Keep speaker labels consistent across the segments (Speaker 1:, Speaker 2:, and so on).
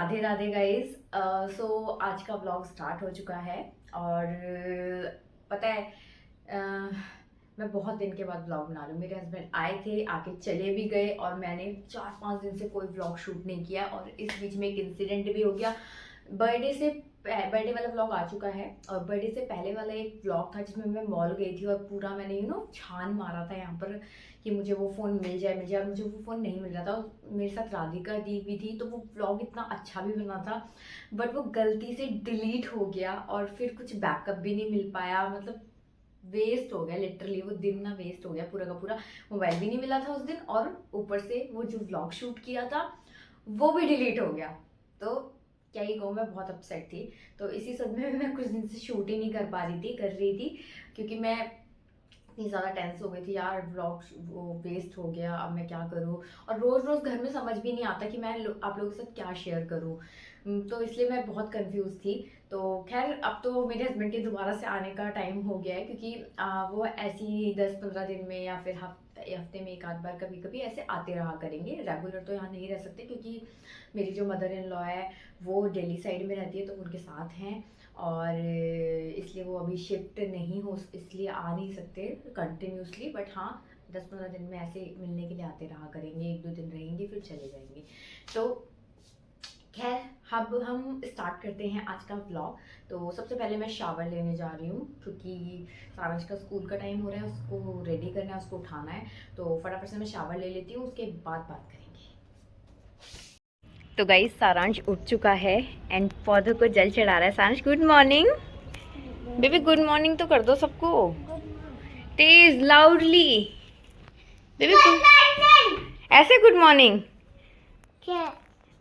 Speaker 1: Radhe Radhe guys. सो आज का vlog start हो चुका है और पता है मैं बहुत दिन के बाद व्लॉग बना रही हूँ। मेरे हस्बैंड आए थे, आके चले भी गए और मैंने 4-5 दिन से कोई व्लॉग शूट नहीं किया और इस बीच में एक इंसिडेंट भी हो गया। बर्थडे वाला व्लॉग आ चुका है और बर्थडे से पहले वाला एक व्लॉग था जिसमें मैं मॉल गई थी और पूरा मैंने छान मारा था यहाँ पर कि मुझे वो फ़ोन मिल जाए और मुझे वो फ़ोन नहीं मिल रहा था। मेरे साथ राधिका दी भी थी तो वो व्लॉग इतना अच्छा भी बना था बट वो गलती से डिलीट हो गया और फिर कुछ बैकअप भी नहीं मिल पाया। मतलब वेस्ट हो गया, लिटरली वो दिन ना वेस्ट हो गया पूरा का पूरा। मोबाइल भी नहीं मिला था उस दिन और ऊपर से वो जो व्लॉग शूट किया था वो भी डिलीट हो गया। तो क्या ही कहूँ, मैं बहुत अपसेट थी। तो इसी सदमे में मैं कुछ दिन से शूट ही नहीं कर रही थी क्योंकि मैं इतनी ज़्यादा टेंस हो गई थी यार। व्लॉग वो वेस्ट हो गया, अब मैं क्या करूँ। और रोज़ रोज़ घर में समझ भी नहीं आता कि मैं आप लोगों के साथ क्या शेयर करूँ। तो इसलिए मैं बहुत कंफ्यूज थी। तो खैर अब तो मेरे हस्बैंड के दोबारा से आने का टाइम हो गया है क्योंकि वो ऐसी 10-15 दिन में या फिर हफ्ते में एक आध बार कभी कभी ऐसे आते रहा करेंगे। रेगुलर तो यहाँ नहीं रह सकते क्योंकि मेरी जो मदर इन लॉ है वो दिल्ली साइड में रहती है तो उनके साथ हैं और इसलिए वो अभी शिफ्ट नहीं हो, इसलिए आ नहीं सकते कंटिन्यूसली। बट हाँ, 10-15 दिन में ऐसे मिलने के लिए आते रहा करेंगे, 1-2 दिन रहेंगे फिर चले जाएंगे। तो खैर अब हम स्टार्ट करते हैं आज का व्लॉग। तो सबसे पहले मैं शावर लेने जा रही हूँ क्योंकि सारंश का स्कूल का टाइम हो रहा है, उसको रेडी करना है, उसको उठाना है। तो फटाफट से मैं शावर ले लेती हूँ, उसके बाद बात करेंगे। तो गाइस सारांश उठ चुका है एंड पौधों को जल चढ़ा रहा है। सारांश good morning baby, good morning तो कर दो सबको तेज लाउडली। बेबी ऐसे गुड मॉर्निंग क्या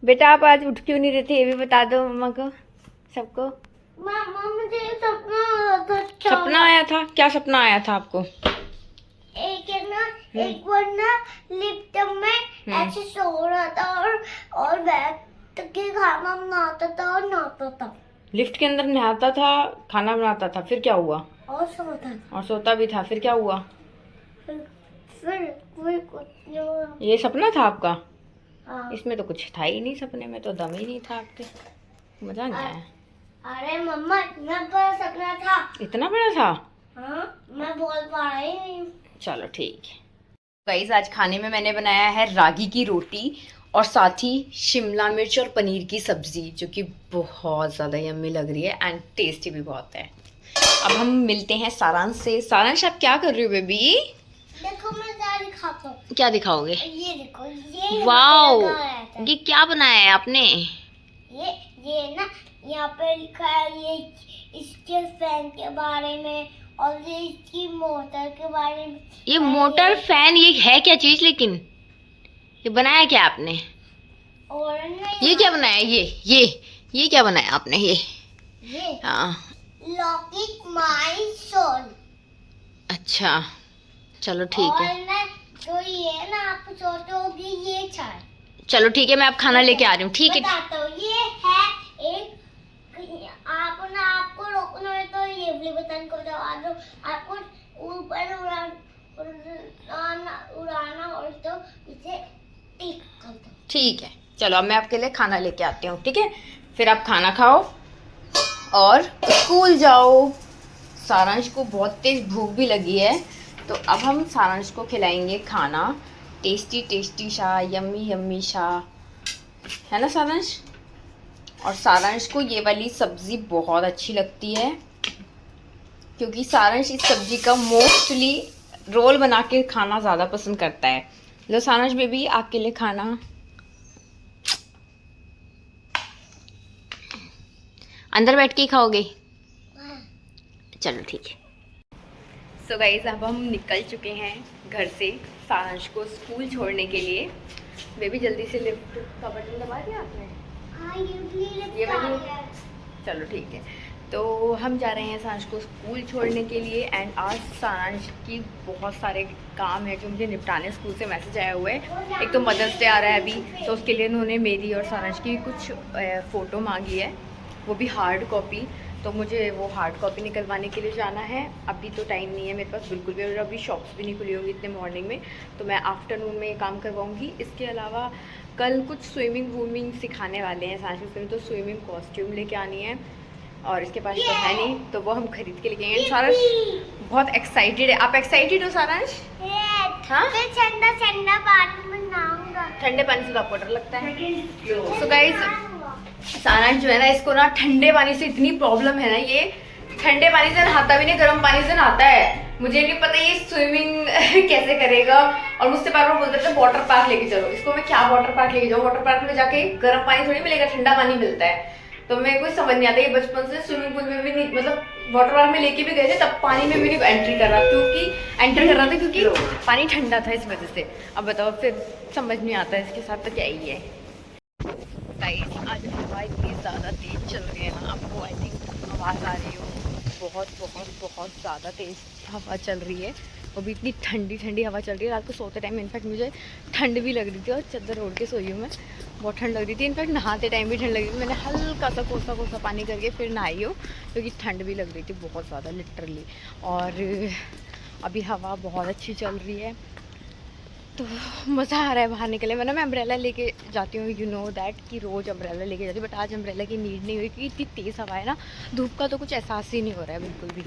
Speaker 1: बेटा? आप आज उठ क्यों नहीं रहे थे ये भी बता दो मम्मा को, सबको।
Speaker 2: मम्मा मुझे सपना आया था।
Speaker 1: सपना आया था? क्या सपना आया था आपको?
Speaker 2: एक है ना, एक बार ना लिफ्ट में ऐसे सो रहा था और बैठ के खाना बनाता था और नहाता था।
Speaker 1: लिफ्ट के अंदर नहाता था, खाना बनाता था, फिर क्या हुआ?
Speaker 2: और सोता था
Speaker 1: और सोता भी था, फिर क्या हुआ?
Speaker 2: फिर कोई कुछ नहीं हुआ।
Speaker 1: ये सपना था आपका?
Speaker 2: हाँ।
Speaker 1: इसमें तो कुछ था ही नहीं, सपने में तो दम ही नहीं था आपके, मजा नहीं आया।
Speaker 2: अरे मम्मा इतना बड़ा सपना था।
Speaker 1: इतना बड़ा था?
Speaker 2: हाँ, मैं बोल पा रही नहीं।
Speaker 1: चलो ठीक है। गाइस आज खाने में मैंने बनाया है रागी की रोटी और साथ ही शिमला मिर्च और पनीर की सब्जी जो कि बहुत ज़्यादा यम्मी लग रही है एंड टेस्टी भी बहुत है। अब हम मिलते हैं सारांश से। सारांश आप क्या कर रही हो बेबी?
Speaker 2: देखो मैं क्या दिखाता हूँ।
Speaker 1: क्या दिखाओगे?
Speaker 2: ये देखो, ये
Speaker 1: वाओ,
Speaker 2: लगा रहता है।
Speaker 1: ये क्या बनाया है आपने?
Speaker 2: ये ना यहाँ पे लिखा है ये इसके फैन के बारे में और ये इसकी मोटर के बारे में।
Speaker 1: ये मोटर फैन ये है क्या चीज? लेकिन ये बनाया क्या आपने?
Speaker 2: और
Speaker 1: ये क्या बनाया? ये क्या बनाया आपने?
Speaker 2: ये
Speaker 1: हाँ
Speaker 2: लॉकिंग माय सोल।
Speaker 1: अच्छा चलो ठीक है।
Speaker 2: और ना जो ये ना आप सोचते होगी ये चाय।
Speaker 1: चलो ठीक है, मैं अब खाना लेके आ रही हूँ। ठीक है
Speaker 2: बताता हूँ, ये है एक आपको रोकना है तो ये वाले बटन को दबा दो। आपको ऊपर उड़ाना और तो इसे टिक कर दो।
Speaker 1: ठीक है, चलो अब मैं आपके लिए खाना लेके आती हूँ। ठीक है, फिर आप खाना खाओ और स्कूल जाओ। सारांश को बहुत तेज भूख भी लगी है तो अब हम सारांश को खिलाएंगे खाना, टेस्टी टेस्टी सा, यम्मी यम्मी सा, है ना सारांश? और सारांश को ये वाली सब्ज़ी बहुत अच्छी लगती है क्योंकि सारांश इस सब्ज़ी का मोस्टली रोल बना के खाना ज़्यादा पसंद करता है। लो सारांश बेबी आपके लिए खाना। अंदर बैठ के ही खाओगे? चलो ठीक है। सो गाइस अब हम निकल चुके हैं घर से सारांश को स्कूल छोड़ने के लिए। बेबी जल्दी से लिफ्ट का बटन दबा दिया आपने?
Speaker 2: हाँ, ये
Speaker 1: वाली। चलो ठीक है, तो हम जा रहे हैं सारांश को स्कूल छोड़ने के लिए एंड आज सारांश की बहुत सारे काम है जो मुझे निपटाने। स्कूल से मैसेज आया हुआ है, एक तो मदर्स डे आ रहा है अभी तो उसके लिए उन्होंने मेरी और सारांश की कुछ फ़ोटो मांगी है, वो भी हार्ड कॉपी। तो मुझे वो हार्ड कॉपी निकलवाने के लिए जाना है। अभी तो टाइम नहीं है मेरे पास बिल्कुल भी, और अभी शॉप्स भी नहीं खुली होंगी इतने मॉर्निंग में, तो मैं आफ्टरनून में ये काम करवाऊँगी। इसके अलावा कल कुछ स्विमिंग वूमिंग सिखाने वाले हैं सांस में, तो स्विमिंग कॉस्ट्यूम लेके आनी है, और इसके पास तो है नहीं, तो वो हम खरीद के लेके आएंगे। सारांश बहुत एक्साइटेड है। आप एक्साइटेड हो सारांश? हाँ,
Speaker 2: ठंडा ठंडा पानी में नहाऊंगा।
Speaker 1: ठंडे पानी से तो आपको डर लगता है। सो गाइस, सारांश जो है ना, इसको ना ठंडे पानी से इतनी प्रॉब्लम है ना, ये ठंडे पानी से नहाता भी नहीं, गर्म पानी से नहाता है। मुझे नहीं पता ये स्विमिंग कैसे करेगा, और मुझसे बार बार बोलते थे वाटर पार्क लेके चलो। इसको मैं क्या वाटर पार्क लेके जाऊँ? वाटर पार्क में जाके गर्म पानी थोड़ी मिलेगा, ठंडा पानी मिलता है। तो मेरे को समझ नहीं आता। ये बचपन से स्विमिंग पूल में भी नहीं, मतलब वाटर पार्क में लेके भी गए थे, तब पानी में भी नहीं एंटर कर रहा था क्योंकि पानी ठंडा था, इस वजह से। अब बताओ, फिर समझ नहीं आता इसके साथ तो क्या ही है। गाइस, आज हवा इतनी ज़्यादा तेज़ चल रही है ना, आपको आई थिंक आवाज़ आ रही हो, बहुत बहुत बहुत ज़्यादा तेज़ हवा चल रही है। वो भी इतनी ठंडी ठंडी हवा चल रही है। रात को सोते टाइम इनफैक्ट मुझे ठंड भी लग रही थी, और चादर ओढ़ के सोई हूँ मैं, बहुत ठंड लग रही थी। इनफैक्ट नहाते टाइम भी ठंड लग रही थी। मैंने हल्का सा कोसा कोसा पानी करके फिर नहाई हूँ, क्योंकि ठंड भी लग रही थी बहुत ज़्यादा, लिटरली। और अभी हवा बहुत अच्छी चल रही है, तो मज़ा आ रहा है बाहर निकले। मैं अम्ब्रेला लेके जाती हूँ, यू नो दैट, कि रोज़ अम्ब्रेला लेके जाती हूँ, बट आज अम्ब्रेला की नीड नहीं हुई, क्योंकि इतनी तेज़ हवा है ना, धूप का तो कुछ एहसास ही नहीं हो रहा है बिल्कुल भी।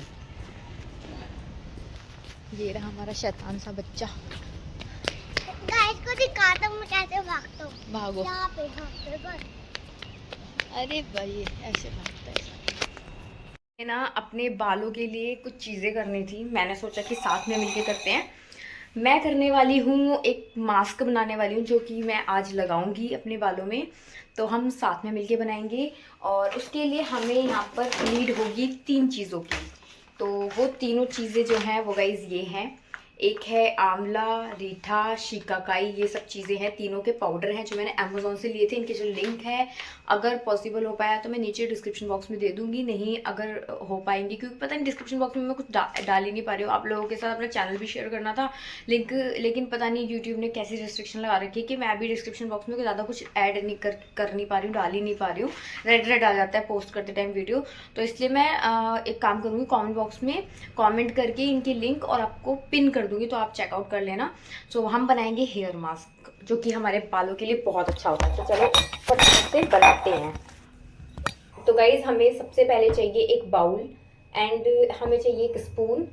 Speaker 1: ये रहा हमारा शैतान सा बच्चा।
Speaker 2: गाइस को दिखाता हूँ मैं कैसे भागता हूँ।
Speaker 1: भागो।
Speaker 2: यहाँ पे बस।
Speaker 1: अरे भाई, ऐसे भागता है ना। अपने बालों के लिए कुछ चीज़ें करनी थी, मैंने सोचा कि साथ में मिलके करते हैं। मैं करने वाली हूँ, एक मास्क बनाने वाली हूँ, जो कि मैं आज लगाऊंगी अपने बालों में, तो हम साथ में मिलके बनाएंगे। और उसके लिए हमें यहाँ पर नीड होगी 3 चीज़ों की। तो वो तीनों चीज़ें जो हैं वो गाइज ये हैं। एक है आंवला, रीठा, शिकाकाई, ये सब चीज़ें हैं। तीनों के पाउडर हैं जो मैंने अमेज़ोन से लिए थे। इनके जो लिंक है, अगर पॉसिबल हो पाया तो मैं नीचे डिस्क्रिप्शन बॉक्स में दे दूँगी, नहीं अगर हो पाएंगी, क्योंकि पता नहीं डिस्क्रिप्शन बॉक्स में मैं कुछ डाल ही नहीं पा रही हूँ। आप लोगों के साथ अपना चैनल भी शेयर करना था लिंक, लेकिन पता नहीं यूट्यूब ने कैसी रिस्ट्रिक्शन लगा रखी है कि मैं भी डिस्क्रिप्शन बॉक्स में ज़्यादा कुछ ऐड नहीं कर नहीं पा रही हूँ, डाल ही नहीं पा रही हूँ। रेड आ जाता है पोस्ट करते टाइम वीडियो, तो इसलिए मैं एक काम करूँगी, कॉमेंट बॉक्स में कॉमेंट करके इनकी लिंक और आपको पिन कर दूँगी, तो आप चेकआउट कर लेना। सो हम बनाएंगे हेयर मास्क, जो कि हमारे बालों के लिए बहुत अच्छा होता है। तो चलो फटाफट से बनाते हैं। तो गाइज, हमें सबसे पहले चाहिए एक बाउल, एंड हमें चाहिए एक स्पून।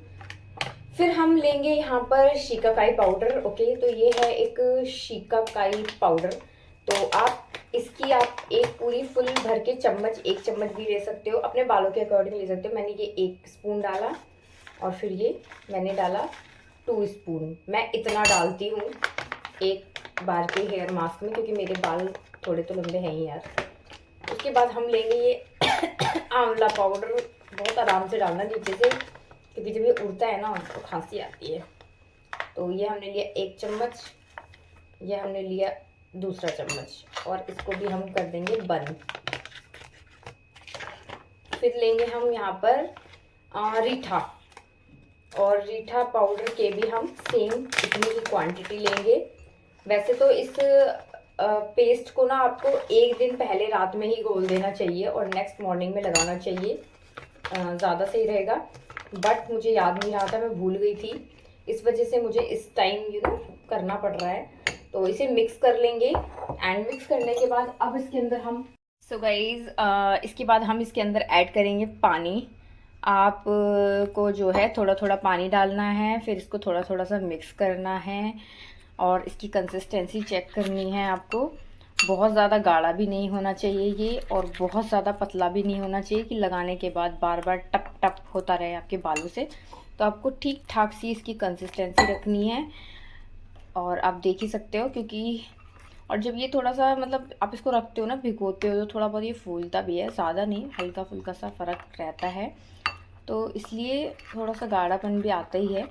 Speaker 1: फिर हम लेंगे यहाँ पर शिकाकाई पाउडर। ओके, तो ये है एक शिकाकाई पाउडर। तो आप एक पूरी फुल भर के चम्मच, 1 चम्मच भी ले सकते हो, अपने बालों के अकॉर्डिंग ले सकते हो। मैंने ये 1 स्पून डाला, और फिर ये मैंने डाला 2 स्पून। मैं इतना डालती हूँ एक बार के हेयर मास्क में, क्योंकि मेरे बाल थोड़े तो लंबे हैं ही यार। उसके बाद हम लेंगे ये आंवला पाउडर। बहुत आराम से डालना नीचे से, क्योंकि जब ये उड़ता है ना तो खांसी आती है। तो ये हमने लिया 1 चम्मच, ये हमने लिया दूसरा चम्मच, और इसको भी हम कर देंगे बंद। फिर लेंगे हम यहाँ पर रीठा, और रीठा पाउडर के भी हम सेम इतनी ही क्वांटिटी लेंगे। वैसे तो इस पेस्ट को ना आपको 1 दिन पहले रात में ही घोल देना चाहिए, और नेक्स्ट मॉर्निंग में लगाना चाहिए, ज़्यादा सही रहेगा। बट मुझे याद नहीं रहा था, मैं भूल गई थी, इस वजह से मुझे इस टाइम करना पड़ रहा है। तो इसे मिक्स कर लेंगे, एंड मिक्स करने के बाद अब इसके अंदर हम इसके बाद हम इसके अंदर ऐड करेंगे पानी। आप को जो है थोड़ा थोड़ा पानी डालना है, फिर इसको थोड़ा थोड़ा सा मिक्स करना है, और इसकी कंसिस्टेंसी चेक करनी है आपको। बहुत ज़्यादा गाढ़ा भी नहीं होना चाहिए ये, और बहुत ज़्यादा पतला भी नहीं होना चाहिए कि लगाने के बाद बार बार टप टप होता रहे आपके बालों से। तो आपको ठीक ठाक सी इसकी कंसिस्टेंसी रखनी है, और आप देख ही सकते हो, क्योंकि और जब ये थोड़ा सा मतलब आप इसको रखते हो ना, भिगोते हो, तो थोड़ा बहुत ये फूलता भी है, ज़्यादा नहीं, हल्का फुल्का सा फ़र्क रहता है। तो इसलिए थोड़ा सा गाढ़ापन भी आता ही है।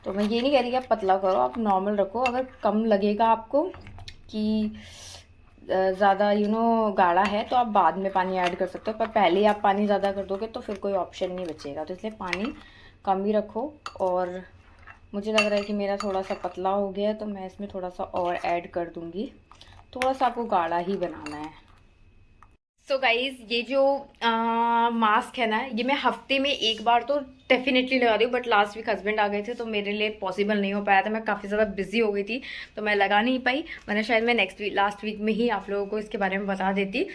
Speaker 1: तो मैं ये नहीं कह रही कि आप पतला करो, आप नॉर्मल रखो। अगर कम लगेगा आपको कि ज़्यादा गाढ़ा है, तो आप बाद में पानी ऐड कर सकते हो, पर पहले ही आप पानी ज़्यादा कर दोगे तो फिर कोई ऑप्शन नहीं बचेगा। तो इसलिए पानी कम ही रखो। और मुझे लग रहा है कि मेरा थोड़ा सा पतला हो गया है, तो मैं इसमें थोड़ा सा और ऐड कर दूँगी। थोड़ा सा आपको गाढ़ा ही बनाना है। सो गाइज ये जो मास्क है ना, ये मैं हफ्ते में एक बार तो डेफिनेटली लगा रही हूँ, बट लास्ट वीक हस्बैंड आ गए थे तो मेरे लिए पॉसिबल नहीं हो पाया था। मैं काफ़ी ज़्यादा बिजी हो गई थी तो मैं लगा नहीं पाई, वरना शायद मैं नेक्स्ट वीक लास्ट वीक में ही आप लोगों को इसके बारे में बता देती।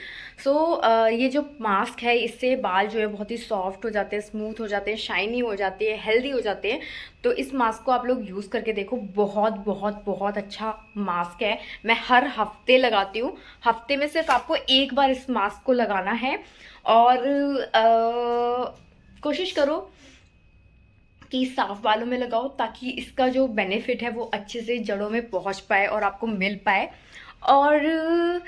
Speaker 1: सो ये जो मास्क है इससे बाल जो है बहुत ही सॉफ्ट हो जाते हैं, स्मूथ हो जाते हैं, शाइनी हो जाते हैं, हेल्दी हो जाते हैं। तो इस मास्क को आप लोग यूज़ करके देखो, बहुत बहुत बहुत अच्छा मास्क है। मैं हर हफ्ते लगाती हूँ, हफ्ते में सिर्फ आपको एक बार इस मास्क को लगाना है। और कोशिश करो कि साफ बालों में लगाओ ताकि इसका जो बेनिफिट है वो अच्छे से जड़ों में पहुंच पाए और आपको मिल पाए। और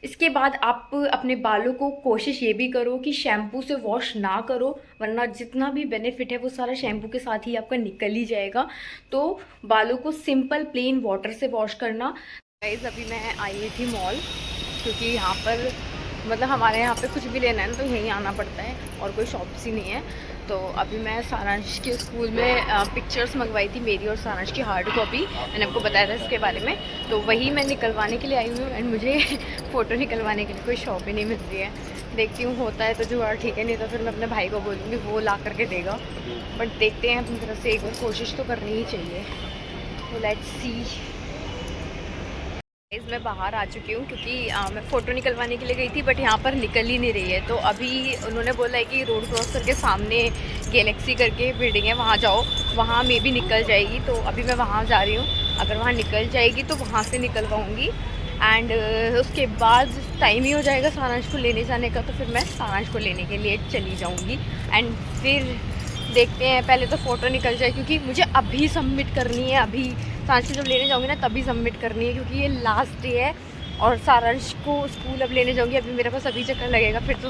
Speaker 1: इसके बाद आप अपने बालों को कोशिश ये भी करो कि शैम्पू से वॉश ना करो, वरना जितना भी बेनिफिट है वो सारा शैम्पू के साथ ही आपका निकल ही जाएगा। तो बालों को सिंपल प्लेन वाटर से वॉश करना। गाइस अभी मैं आई थी मॉल, क्योंकि यहाँ पर मतलब हमारे यहाँ पे कुछ भी लेना है ना तो यहीं आना पड़ता है और कोई शॉप्स ही नहीं है। तो अभी मैं सारांश के स्कूल में पिक्चर्स मंगवाई थी, मेरी और सारांश की हार्ड कॉपी, मैंने आपको बताया था इसके बारे में। तो वही मैं निकलवाने के लिए आई हूँ एंड मुझे फ़ोटो निकलवाने के लिए कोई शॉप ही नहीं मिल रही है। देखती हूँ होता है तो जुगाड़ ठीक है, नहीं तो फिर मैं अपने भाई को बोलूँगी वो ला करके देगा। बट देखते हैं अपनी तरफ से, एक बार कोशिश तो करनी ही चाहिए। तो लेट्स सी। मैं बाहर आ चुकी हूँ क्योंकि मैं फ़ोटो निकलवाने के लिए गई थी, बट यहाँ पर निकल ही नहीं रही है। तो अभी उन्होंने बोला है कि रोड क्रॉस करके सामने गैलेक्सी करके बिल्डिंग है, वहाँ जाओ, वहाँ में भी निकल जाएगी। तो अभी मैं वहाँ जा रही हूँ, अगर वहाँ निकल जाएगी तो वहाँ से निकलवाऊँगी। एंड उसके बाद टाइम ही हो जाएगा सारांश को लेने जाने का, तो फिर मैं सारांश को लेने के लिए चली जाऊँगी। एंड फिर देखते हैं, पहले तो फ़ोटो निकल जाए क्योंकि मुझे अभी सबमिट करनी है। अभी सारांश को जब लेने जाऊँगी ना तभी सबमिट करनी है, क्योंकि ये लास्ट डे है। और सारांश को स्कूल अब लेने जाऊँगी, अभी मेरे पास अभी चक्कर लगेगा, फिर तो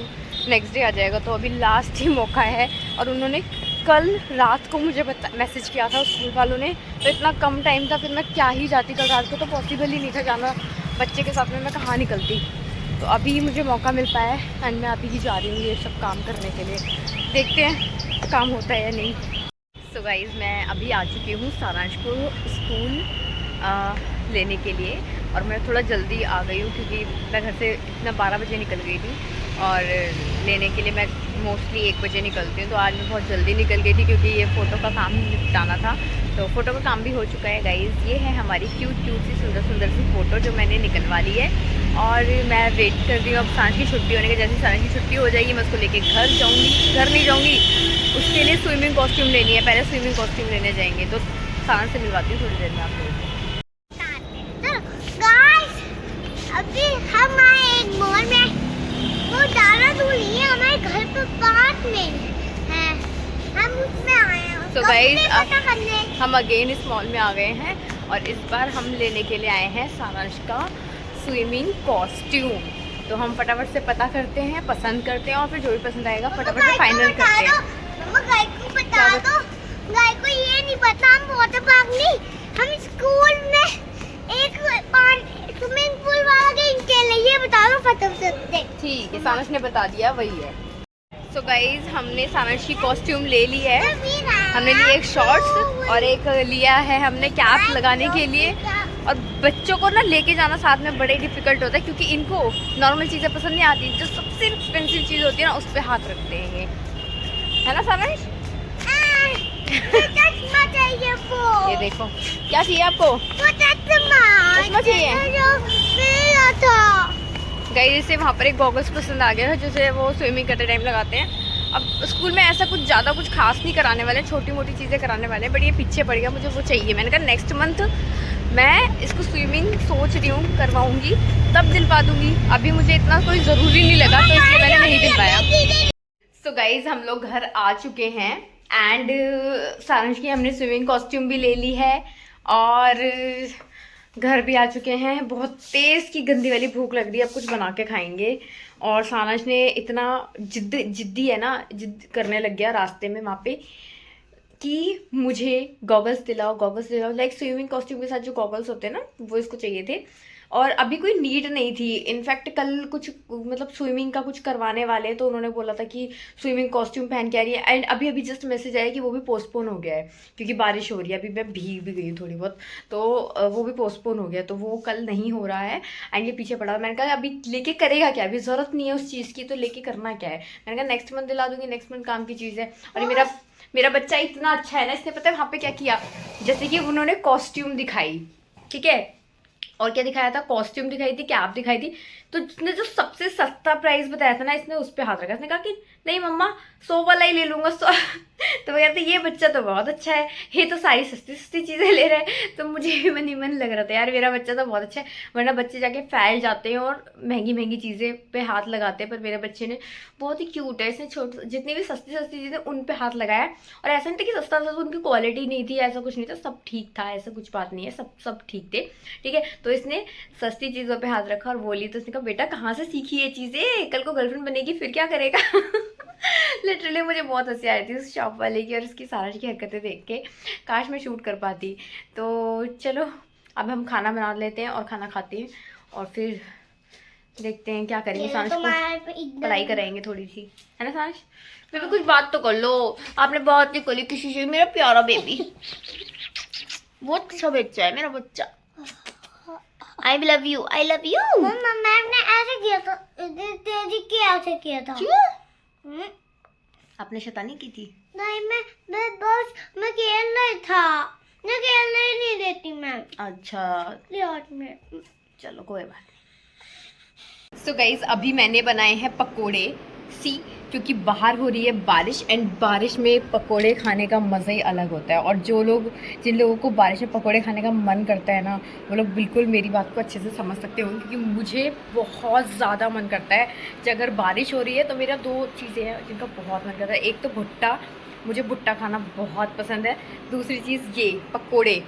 Speaker 1: नेक्स्ट डे आ जाएगा। तो अभी लास्ट ही मौका है। और उन्होंने कल रात को मुझे मैसेज किया था स्कूल वालों ने, तो इतना कम टाइम था, फिर मैं क्या ही जाती कल रात को, तो पॉसिबल ही नहीं था जाना बच्चे के साथ में, मैं कहाँ निकलती। तो अभी मुझे मौका मिल पाया है एंड मैं अभी ही जा रही हूँ ये सब काम करने के लिए। देखते हैं काम होता है या नहीं। सो गाइज़ मैं अभी आ चुकी हूँ सारांश को स्कूल लेने के लिए, और मैं थोड़ा जल्दी आ गई हूँ क्योंकि मैं घर से इतना 12 बजे निकल गई थी, और लेने के लिए मैं मोस्टली 1 बजे निकलती हूँ। तो आज मैं बहुत जल्दी निकल गई थी क्योंकि ये फ़ोटो का काम निपटाना था। तो फ़ोटो का काम भी हो चुका है गाइज़। ये है हमारी क्यूट सी सुंदर सी फ़ोटो जो मैंने निकलवा ली है। और मैं वेट कर रही हूँ अब सारांश की छुट्टी होने के। जैसे सारांश की छुट्टी हो जाएगी मैं उसको लेके घर जाऊँगी। घर नहीं जाऊँगी, उसके लिए स्विमिंग कॉस्ट्यूम लेनी है, पहले स्विमिंग कॉस्ट्यूम लेने जाएंगे। तो सारांश से मिलवाती हूँ थोड़ी देर में आप लोगों को।
Speaker 2: अभी हम आए एक मॉल में, वो ज़्यादा दूर नहीं है, हमारे घर के पास में है, हम उसमें आए हैं।
Speaker 1: तो गाइस हम अगेन इस मॉल में आ गए हैं और इस बार हम लेने के लिए आए हैं सारांश का स्विमिंग कॉस्ट्यूम। तो हम फटाफट से पता करते हैं, पसंद करते हैं, और फिर जो भी पसंद आएगा फटाफट से फाइनल करते हैं।
Speaker 2: मम्मा गाय को बता दो, गाय को ये नहीं पता हम वाटर पार्क नहीं, हम स्कूल में एक स्विमिंग पूल वाला गेम खेले, ये बता दो फटाफट से।
Speaker 1: ठीक है, सारांश ने बता दिया, वही है। सो गाइज हमने सारांश की कॉस्ट्यूम ले ली है। हमने लिए एक शॉर्ट्स और एक लिया है हमने कैप लगाने के लिए। और बच्चों को ना लेके जाना साथ में बड़े डिफिकल्ट होता है क्योंकि इनको नॉर्मल चीज़ें पसंद नहीं आती, जो सबसे एक्सपेंसिव चीज़ होती है ना उस पर हाथ रखते हैं ये, है ना सारांश?
Speaker 2: चश्मा चाहिए वो।
Speaker 1: ये देखो, क्या चाहिए आपको?
Speaker 2: वो चश्मा
Speaker 1: चाहिए।
Speaker 2: था
Speaker 1: गाइस इसे वहाँ पर एक गॉगल्स पसंद आ गया है जिसे वो स्विमिंग करते टाइम लगाते हैं। अब स्कूल में ऐसा कुछ ज़्यादा कुछ खास नहीं कराने वाले, छोटी मोटी चीज़ें कराने वाले हैं, बट ये पीछे पड़ गया, मुझे वो चाहिए। मैंने कहा नेक्स्ट मंथ मैं इसको स्विमिंग सोच रही हूँ करवाऊँगी, तब दिलवा दूँगी। अभी मुझे इतना कोई ज़रूरी नहीं लगा तो इसलिए मैंने नहीं दिलवाया। सो गाइज हम लोग घर आ चुके हैं एंड सारांश की हमने स्विमिंग कॉस्ट्यूम भी ले ली है और घर भी आ चुके हैं। बहुत तेज़ की गंदी वाली भूख लग रही है, अब कुछ बना के खाएंगे। और सारांश ने इतना जिद्दी है ना, जिद करने लग गया रास्ते में वहाँ पे कि मुझे गॉगल्स दिलाओ, गॉगल्स दिलाओ। लाइक स्विमिंग कॉस्ट्यूम के साथ जो गॉगल्स होते हैं ना वो इसको चाहिए थे। और अभी कोई नीड नहीं थी। इनफैक्ट कल कुछ मतलब स्विमिंग का कुछ करवाने वाले, तो उन्होंने बोला था कि स्विमिंग कॉस्ट्यूम पहन के आ रही है। एंड अभी अभी जस्ट मैसेज आया कि वो भी पोस्टपोन हो गया है क्योंकि बारिश हो रही है। अभी मैं भीग भी गई थोड़ी बहुत, तो वो भी पोस्टपोन हो गया, तो वो कल नहीं हो रहा है। एंड ये पीछे पड़ा। मैंने कहा अभी लेके करेगा क्या, अभी ज़रूरत नहीं है उस चीज़ की, तो लेके करना क्या है। मैंने कहा नेक्स्ट मंथ दिला दूंगी, नेक्स्ट मंथ काम की चीज़ है। और ये मेरा बच्चा इतना अच्छा है ना, इसने पता है वहाँ पे क्या किया, जैसे कि उन्होंने कॉस्ट्यूम दिखाई, ठीक है, और क्या दिखाया था, कॉस्ट्यूम दिखाई थी, कैप दिखाई थी, तो इसने जो सबसे सस्ता प्राइस बताया था ना, इसने उस पर हाथ रखा। इसने कहा कि नहीं मम्मा 100 वाला ही ले लूँगा 100। तो मैं कहती ये बच्चा तो बहुत अच्छा है, ये तो सारी सस्ती सस्ती चीज़ें ले रहा है। तो मुझे भी मन ही मन लग रहा था यार मेरा बच्चा तो बहुत अच्छा है, वरना बच्चे जाके फैल जाते हैं और महंगी महंगी चीज़ें पे हाथ लगाते हैं। पर मेरे बच्चे ने बहुत ही क्यूट है, इसने जितनी भी सस्ती सस्ती चीज़ें उन पे हाथ लगाया। और ऐसा नहीं था कि सस्ता सस्ता उनकी क्वालिटी नहीं थी, ऐसा कुछ नहीं था, सब ठीक था, ऐसा कुछ बात नहीं है, सब ठीक थे, ठीक है। तो इसने सस्ती चीज़ों पे हाथ रखा और बोली, तो इसने कहा बेटा कहाँ से सीखी ये चीज़ें, कल को गर्लफ्रेंड बनेगी फिर क्या करेगा। लिटरली मुझे बहुत हंसी आ रही थी उस शॉप वाले की और उसकी सारा की हरकतें देख के। काश मैं शूट कर पाती। तो चलो अब हम खाना बना लेते हैं और खाना खाते हैं और फिर देखते हैं क्या करेंगे। सानिश को पढ़ाई कराएंगे थोड़ी सी, है ना सानिश? बेबी कुछ बात तो कर लो, आपने बात नहीं करी किसी से। मेरा प्यारा बेबी बहुत अच्छा बच्चा है मेरा बच्चा। I love you, I love you।
Speaker 2: मम्मा मैम ने ऐसे किया था, तेजी के ऐसे किया था।
Speaker 1: क्यों? आपने शैतानी की थी?
Speaker 2: नहीं मैं बस मैं खेल रहा था, मैं खेलने ही नहीं देती मैम।
Speaker 1: अच्छा
Speaker 2: यार में
Speaker 1: चलो कोई बात नहीं। सो गाइज अभी मैंने बनाए हैं पकोड़े, क्योंकि बाहर हो रही है बारिश एंड बारिश में पकोड़े खाने का मज़ा ही अलग होता है। और जिन लोगों को बारिश में पकोड़े खाने का मन करता है ना, वो लोग बिल्कुल मेरी बात को अच्छे से समझ सकते होंगे, क्योंकि मुझे बहुत ज़्यादा मन करता है। जब अगर बारिश हो रही है तो मेरा 2 चीज़ें हैं जिनका बहुत मन करता है। एक तो भुट्टा, मुझे भुट्टा खाना बहुत पसंद है। दूसरी चीज़ ये पकोड़े,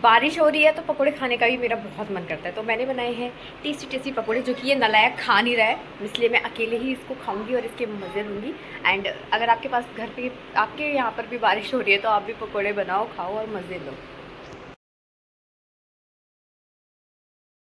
Speaker 1: बारिश हो रही है तो पकोड़े खाने का भी मेरा बहुत मन करता है। तो मैंने बनाए हैं टेस्टी टेस्टी पकोड़े, जो कि ये नालायक खा नहीं रहा है, इसलिए मैं अकेले ही इसको खाऊंगी और इसके मज़े लूँगी। एंड अगर आपके पास घर पे, आपके यहाँ पर भी बारिश हो रही है तो आप भी पकोड़े बनाओ, खाओ और मज़े लो।